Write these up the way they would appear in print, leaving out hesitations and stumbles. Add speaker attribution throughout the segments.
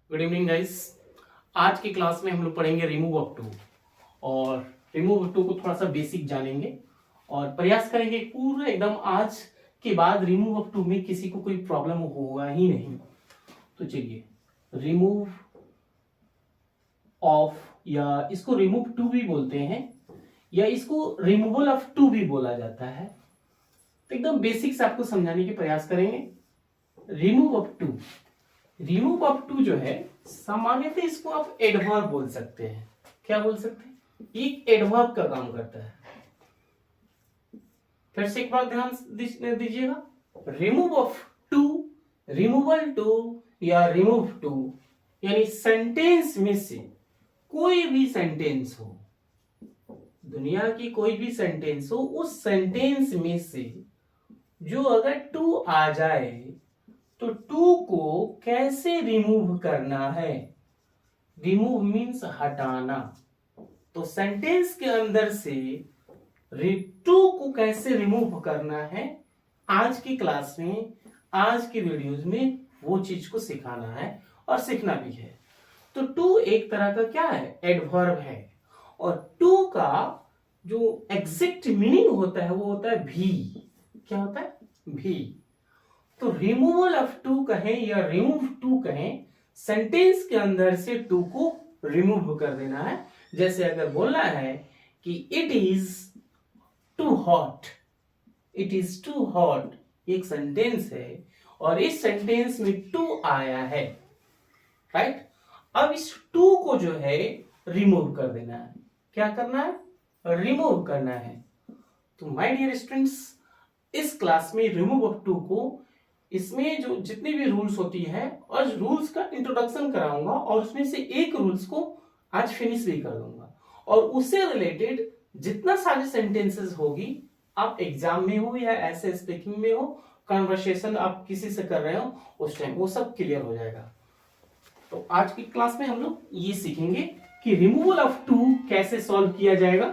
Speaker 1: Good evening guys. आज की class में हम लोग पढ़ेंगे रिमूव ऑफ टू और रिमूव ऑफ टू को थोड़ा सा बेसिक जानेंगे और प्रयास करेंगे पूरा एकदम आज के बाद रिमूव ऑफ टू में किसी को कोई प्रॉब्लम होगा ही नहीं। तो चलिए, रिमूव ऑफ या इसको रिमूव टू भी बोलते हैं या इसको रिमूवल ऑफ टू भी बोला जाता है। तो एकदम बेसिक से आपको समझाने के प्रयास करेंगे। Remove of too, remove of too जो है सामान्यतः इसको आप एडवर्ब बोल सकते हैं। क्या बोल सकते हैं? एक एडवर्ब का काम करता है। फिर से एक बार ध्यान दीजिएगा, remove of too, removal too या रिमूव टू, यानी सेंटेंस में से कोई भी सेंटेंस हो, दुनिया की कोई भी सेंटेंस हो, उस सेंटेंस में से जो अगर टू आ जाए तो टू को कैसे रिमूव करना है। रिमूव मीन्स हटाना। तो सेंटेंस के अंदर से टू को कैसे रिमूव करना है, आज की क्लास में, आज की वीडियोस में वो चीज को सिखाना है और सीखना भी है। तो टू एक तरह का क्या है? एडवर्ब है। और टू का जो एग्जैक्ट मीनिंग होता है वो होता है भी। क्या होता है? भी। तो रिमूवल ऑफ टू कहें या रिमूव टू कहें, सेंटेंस के अंदर से टू को रिमूव कर देना है। जैसे अगर बोलना है कि it is too hot, it is too hot, एक सेंटेंस है और इस सेंटेंस में टू आया है, राइट। अब इस टू को जो है रिमूव कर देना है। क्या करना है? रिमूव करना है। तो माय डियर स्टूडेंट्स, इस क्लास में रिमूव ऑफ टू को, इसमें जो जितनी भी रूल्स होती है और रूल्स का इंट्रोडक्शन कराऊंगा और उसमें से एक रूल्स को आज फिनिश भी कर दूंगा और उससे रिलेटेड जितना सारे सेंटेंसेस होगी, आप एग्जाम में हो या ऐसे स्पीकिंग में हो, कन्वर्सेशन आप किसी से कर रहे हो, उस टाइम वो सब क्लियर हो जाएगा। तो आज की क्लास में हम लोग ये सीखेंगे कि रिमूवल ऑफ टू कैसे सॉल्व किया जाएगा।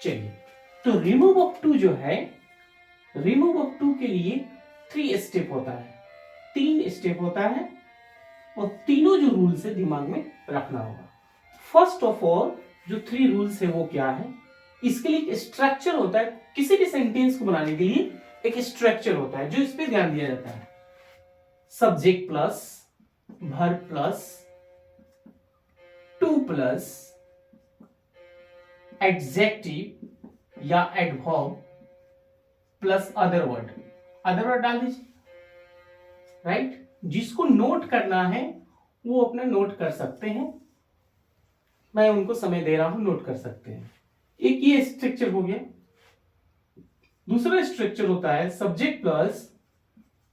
Speaker 1: चलिए, तो रिमूव ऑफ टू जो है, रिमूव ऑफ टू के लिए 3 स्टेप होता है, 3 स्टेप होता है और तीनों जो रूल्स है दिमाग में रखना होगा। फर्स्ट ऑफ ऑल जो 3 रूल्स है वो क्या है? इसके लिए एक स्ट्रक्चर होता है। किसी भी सेंटेंस को बनाने के लिए एक स्ट्रक्चर होता है जो इस पे ध्यान दिया जाता है। Subject plus verb plus to plus adjective या adverb plus other word, other word डाल दीजिए, राइट। जिसको नोट करना है वो अपना नोट कर सकते हैं, मैं उनको समय दे रहा हूं, नोट कर सकते हैं। एक ये स्ट्रक्चर हो गया। दूसरा स्ट्रक्चर होता है subject plus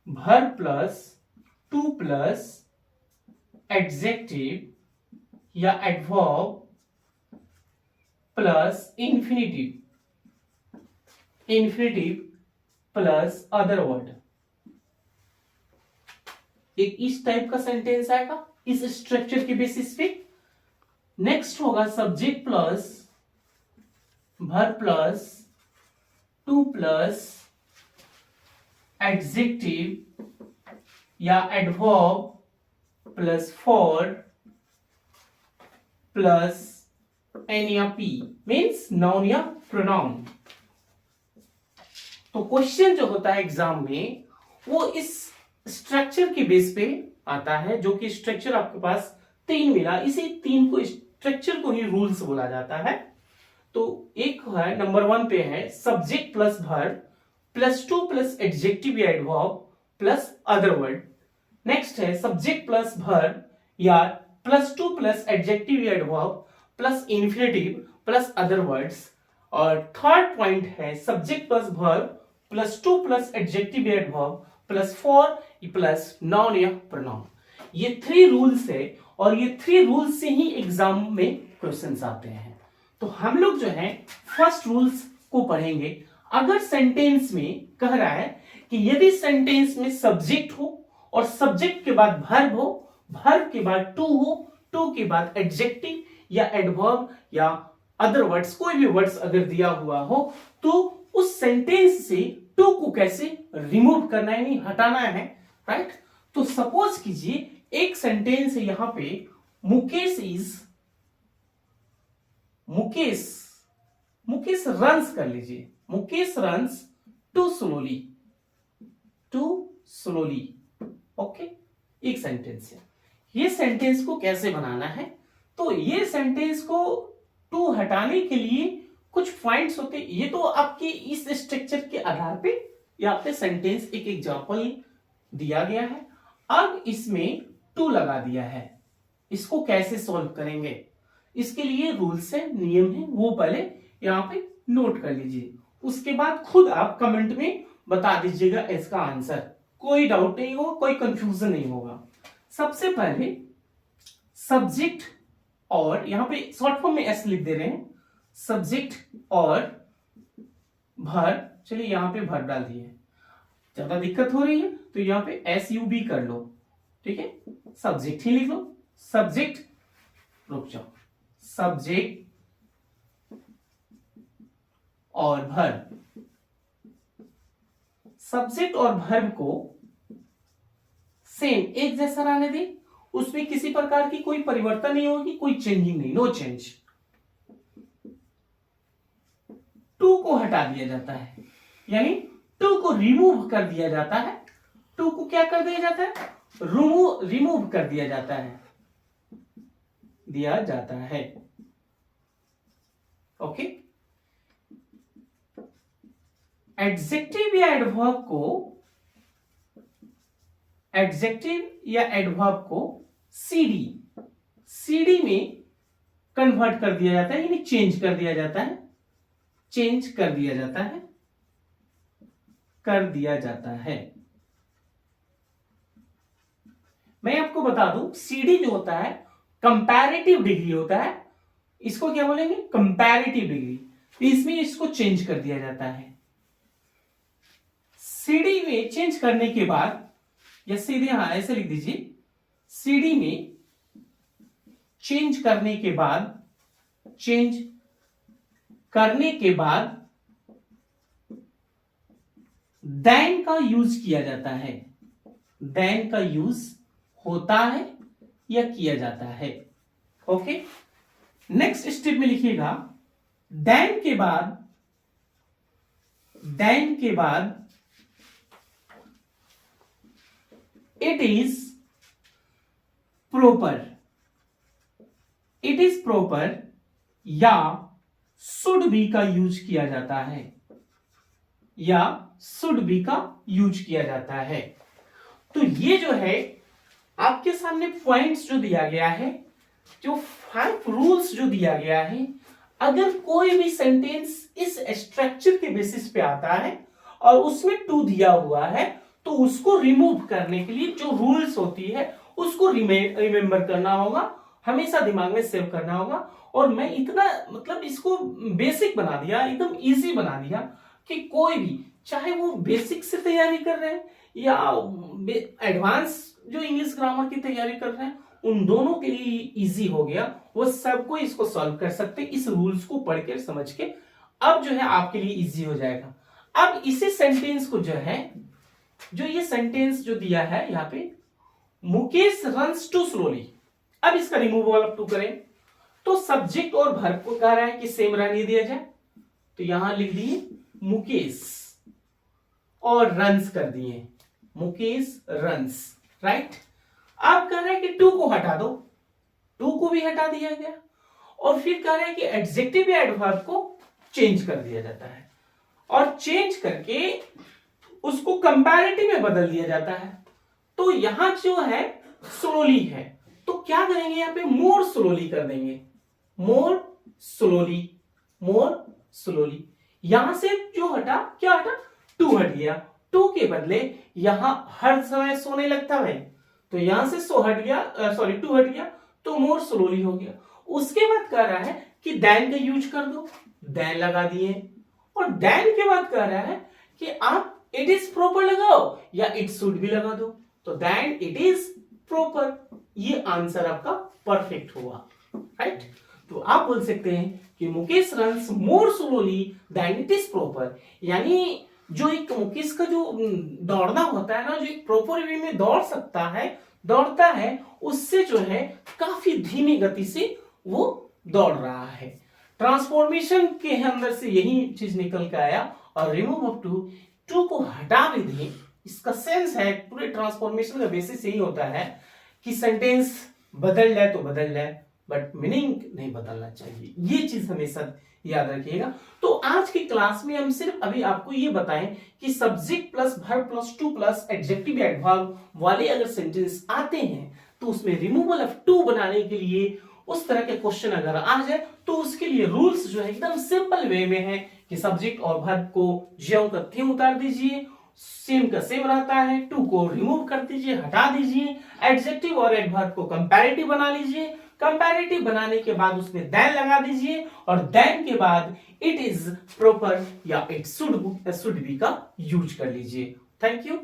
Speaker 1: verb plus to plus adjective या adverb plus infinitive, infinitive plus other word. एक इस टाइप का सेंटेंस आएगा इस स्ट्रक्चर के बेसिस पे। नेक्स्ट होगा subject plus verb plus to plus adjective या adverb plus for plus N या पी, मीन्स नाउन या प्रोनाउन। तो क्वेश्चन जो होता है एग्जाम में वो इस स्ट्रक्चर के बेस पे आता है, जो कि स्ट्रक्चर आपके पास 3 मिला, इसी 3 को, स्ट्रक्चर को ही रूल्स बोला जाता है। तो एक है नंबर 1 पे है subject plus verb plus to plus adjective या adverb plus other word. Next है सब्जेक्ट प्लस वर्ब या प्लस टू प्लस एडजेक्टिव या adverb plus infinitive plus other words. और थर्ड पॉइंट है subject plus verb plus to plus adjective या adverb plus for plus noun या pronoun. ये 3 rules है और ये 3 रूल्स से ही एग्जाम में क्वेश्चंस आते हैं। तो हम लोग जो है फर्स्ट रूल्स को पढ़ेंगे। अगर सेंटेंस में कह रहा है कि यदि सेंटेंस में सब्जेक्ट हो और सब्जेक्ट के बाद वर्ब हो, वर्ब के बाद टू हो, टू के बाद एडजेक्टिव या एडवर्ब या अदर वर्ड्स, कोई भी वर्ड्स अगर दिया हुआ हो, तो उस सेंटेंस से टू को कैसे रिमूव करना है, यानी हटाना है, राइट। तो सपोज कीजिए एक सेंटेंस है यहां पे, मुकेश रन्स कर लीजिए, Mukesh runs too slowly, okay. एक सेंटेंस है, ये सेंटेंस को कैसे बनाना है, तो ये सेंटेंस को टू हटाने के लिए कुछ पॉइंट्स होते हैं। ये तो आपके इस स्ट्रक्चर के आधार पे यहाँ पे सेंटेंस एक एग्जांपल दिया गया है। अब इसमें टू लगा दिया है, इसको कैसे सॉल्व करेंगे, इसके लिए रूल्स है, नियम है, वो पहले यहाँ पे नोट कर लीजिए। उसके बाद खुद आप कमेंट में बता दीजिएगा इसका आंसर, कोई डाउट नहीं होगा, कोई कंफ्यूजन नहीं होगा। सबसे पहले सब्जेक्ट और, यहां पे शॉर्ट फॉर्म में एस लिख दे रहे हैं, सब्जेक्ट और वर्ब, चलिए यहां पे वर्ब डाल दिए, ज्यादा दिक्कत हो रही है तो यहां पे एस यू बी कर लो, ठीक है, सब्जेक्ट ही लिख लो, सब्जेक्ट, रुक जाओ, सब्जेक्ट और वर्ब, सब्जेक्ट और वर्ब को सेम एक जैसा रहने दें, उसमें किसी प्रकार की कोई परिवर्तन नहीं होगी, कोई चेंजिंग नहीं, नो चेंज। टू को हटा दिया जाता है, यानी टू को रिमूव कर दिया जाता है, टू को क्या कर दिया जाता है, रिमूव कर दिया जाता है, ओके। एडजेक्टिव या एडवर्ब को सीडी में कन्वर्ट कर दिया जाता है, यानी चेंज कर दिया जाता है। मैं आपको बता दूं, सीडी जो होता है कंपैरेटिव डिग्री होता है, इसको क्या बोलेंगे, कंपैरेटिव डिग्री। इसमें इसको चेंज कर दिया जाता है। सीडी में चेंज करने के बाद, या सीधे ऐसे लिख दीजिए, सीडी में चेंज करने के बाद देन का यूज किया जाता है, देन का यूज होता है या किया जाता है, ओके। नेक्स्ट स्टेप में लिखिएगा, देन के बाद इट इज प्रॉपर या शुड बी का यूज किया जाता है, तो ये जो है आपके सामने पॉइंट्स जो दिया गया है, जो 5 रूल्स जो दिया गया है, अगर कोई भी सेंटेंस इस स्ट्रक्चर के बेसिस पे आता है और उसमें टू दिया हुआ है, तो उसको रिमूव करने के लिए जो रूल्स होती है उसको रिमेंबर करना होगा, हमेशा दिमाग में सेव करना होगा। और मैं इतना मतलब इसको बेसिक बना दिया, एकदम इजी बना दिया कि कोई भी, चाहे वो बेसिक से तैयारी कर रहे हैं या एडवांस जो इंग्लिश ग्रामर की तैयारी कर रहे हैं, उन दोनों के लिए इजी हो गया, वो सबको इसको सॉल्व कर सकते हैं इस रूल्स को पढ़ के समझ के। अब जो है आपके लिए इजी हो जाएगा। अब इसी सेंटेंस को जो है, जो ये सेंटेंस जो दिया है यहाँ पे, मुकेश रन्स टू स्लोली, अब इसका रिमूवल ऑफ टू करें तो सब्जेक्ट और वर्ब को कह रहा है कि सेम रहने दिया जाए, तो यहां लिख दिए मुकेश और रन्स कर दिए, मुकेश रन्स, राइट। अब कह रहा है कि टू को हटा दो, टू को भी हटा दिया गया, और फिर कह रहा है कि एडजेक्टिव या एडवर्ब को चेंज कर दिया जाता है, और चेंज करके उसको कंपैरेटिव में बदल दिया जाता है। तो यहां जो है स्लोली है, तो क्या करेंगे, यहां पे मोर स्लोली कर देंगे, मोर स्लोली। यहां से जो हटा, क्या हटा, टू हट गया, टू के बदले यहां हर समय सोने लगता है, तो यहां से सो हट गया, टू हट गया, तो मोर स्लोली हो गया। उसके बाद कह रहा है कि देन का यूज कर दो, देन लगा दिए, और देन के बाद कह रहा है कि आप इट इज प्रॉपर लगाओ या इट शुड भी लगा दो, तो देन इट इज प्रॉपर। ये आंसर आपका परफेक्ट हुआ, राइट। तो आप बोल सकते हैं कि Mukesh runs more slowly than it is proper, यानी जो एक किसका जो दौड़ना होता है ना, जो एक प्रॉपर वे में दौड़ सकता है, दौड़ता है, उससे जो है काफी धीमी गति से वो दौड़ रहा है। ट्रांसफॉर्मेशन के अंदर से यही चीज निकल के आया। और रिमूव ऑफ टू को हटा भी दें, इसका सेंस है, पूरे ट्रांसफॉर्मेशन का बेसिस यही होता है कि सेंटेंस बदल जाए तो बदल जाए, बट मीनिंग नहीं बदलना चाहिए। ये चीज हमेशा याद रखिएगा। तो आज की क्लास में हम सिर्फ अभी आपको ये बताएं कि subject plus verb plus to plus adjective adverb वाले अगर सेंटेंस आते हैं तो उसमें रिमूवल ऑफ टू बनाने के लिए उस तरह के क्वेश्चन अगर आ जाए तो उसके लिए रूल्स जो है एकदम सिंपल वे में है कि सब्जेक्ट और वर्ब को ज्यों का त्यों उतार दीजिए, सेम का सेम रहता है, टू को रिमूव कर दीजिए, हटा दीजिए, एडजेक्टिव और एडवर्ब को कंपैरेटिव बना लीजिए, कंपैरेटिव बनाने के बाद उसमें देन लगा दीजिए, और देन के बाद इट इज प्रॉपर या इट शुड बी का यूज कर लीजिए। Thank you.